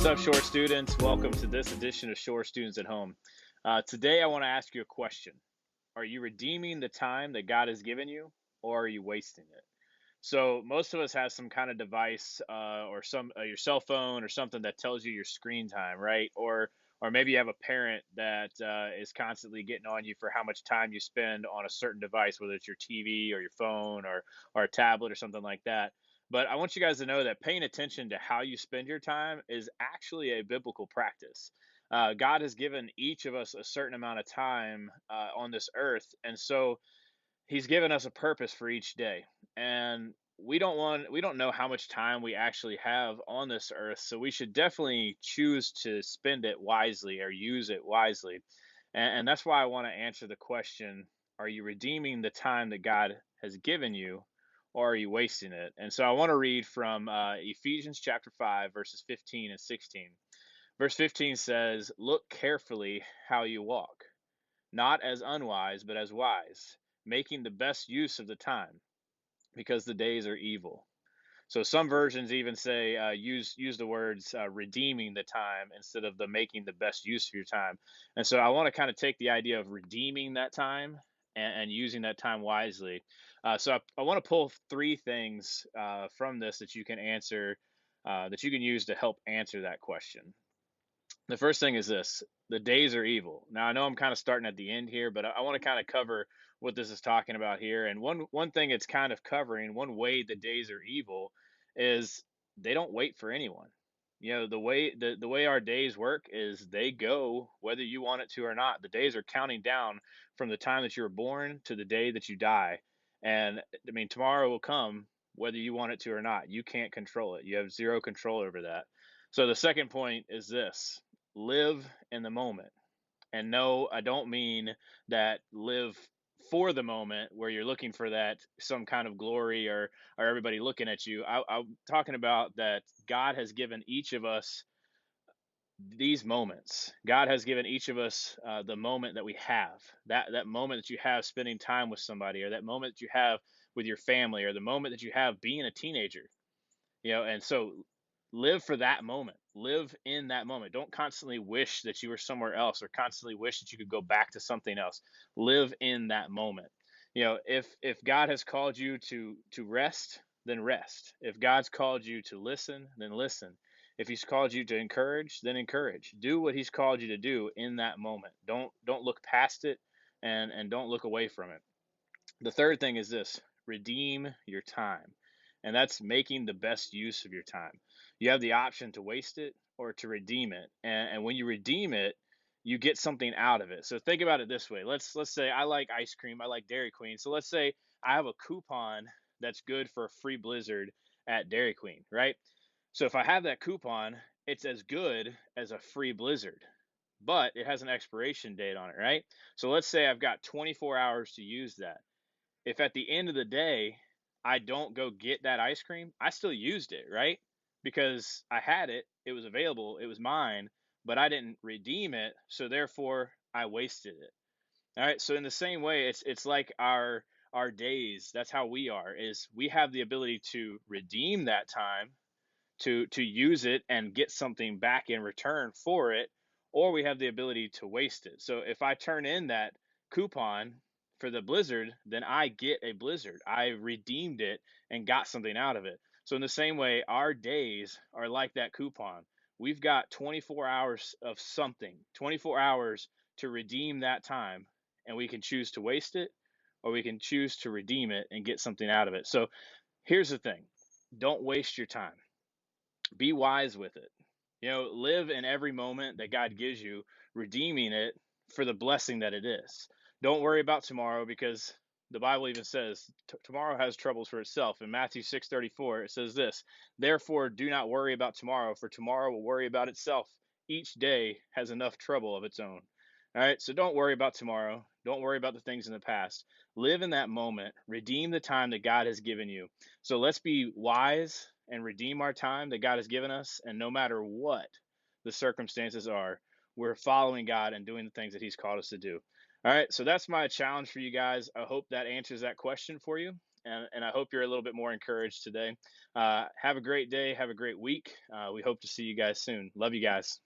What's up, Shore students? Welcome to this edition of Shore Students at Home. Today, I want to ask you a question. Are you redeeming the time that God has given you, or are you wasting it? So, most of us have some kind of device, or some your cell phone or something that tells you your screen time, right? Or maybe you have a parent that is constantly getting on you for how much time you spend on a certain device, whether it's your TV or your phone or a tablet or something like that. But I want you guys to know that paying attention to how you spend your time is actually a biblical practice. God has given each of us a certain amount of time on this earth, and so He's given us a purpose for each day. And we don't know how much time we actually have on this earth, so we should definitely choose to spend it wisely or use it wisely. And that's why I want to answer the question, are you redeeming the time that God has given you, or are you wasting it? And so I want to read from Ephesians chapter 5, verses 15 and 16. Verse 15 says, "Look carefully how you walk, not as unwise, but as wise, making the best use of the time, because the days are evil." So some versions even say use the words redeeming the time instead of the making the best use of your time. And so I want to kind of take the idea of redeeming that time and using that time wisely. So I want to pull three things from this that you can answer, that you can use to help answer that question. The first thing is this: the days are evil. Now, I know I'm kind of starting at the end here, but I want to kind of cover what this is talking about here. And one thing it's kind of covering, one way the days are evil, is they don't wait for anyone. You know, the way our days work is they go whether you want it to or not. The days are counting down from the time that you were born to the day that you die. And I mean, tomorrow will come whether you want it to or not. You can't control it. You have zero control over that. So the second point is this: live in the moment. And no, I don't mean that live for the moment where you're looking for that some kind of glory or everybody looking at you. I'm talking about that God has given each of us these moments. God has given each of us the moment that we have, that moment that you have spending time with somebody, or that moment that you have with your family, or the moment that you have being a teenager. And so live for that moment. Live in that moment. Don't constantly wish that you were somewhere else or constantly wish that you could go back to something else. Live in that moment. If God has called you to rest, then rest. If God's called you to listen, then listen. If he's called you to encourage, then encourage. Do what he's called you to do in that moment. Don't look past it, and don't look away from it. The third thing is this: redeem your time. And that's making the best use of your time. You have the option to waste it or to redeem it. And when you redeem it, you get something out of it. So think about it this way. Let's say I like ice cream, I like Dairy Queen. So let's say I have a coupon that's good for a free Blizzard at Dairy Queen, right? So if I have that coupon, it's as good as a free Blizzard, but it has an expiration date on it, right? So let's say I've got 24 hours to use that. If at the end of the day I don't go get that ice cream, I still used it, right? Because I had it, it was available, it was mine, but I didn't redeem it, so therefore I wasted it. All right, so in the same way, it's like our days, that's how we are, is we have the ability to redeem that time, to use it and get something back in return for it, or we have the ability to waste it. So if I turn in that coupon for the Blizzard, then I get a Blizzard. I redeemed it and got something out of it. So in the same way, our days are like that coupon. We've got 24 hours of something, 24 hours to redeem that time, and we can choose to waste it, or we can choose to redeem it and get something out of it. So here's the thing: don't waste your time. Be wise with it. Live in every moment that God gives you, redeeming it for the blessing that it is. Don't worry about tomorrow, because the Bible even says tomorrow has troubles for itself. In Matthew 6:34, it says this: "Therefore, do not worry about tomorrow, for tomorrow will worry about itself. Each day has enough trouble of its own." All right, so don't worry about tomorrow. Don't worry about the things in the past. Live in that moment. Redeem the time that God has given you. So let's be wise and redeem our time that God has given us. And no matter what the circumstances are, we're following God and doing the things that he's called us to do. All right, so that's my challenge for you guys. I hope that answers that question for you. and I hope you're a little bit more encouraged today. Have a great day. Have a great week. We hope to see you guys soon. Love you guys.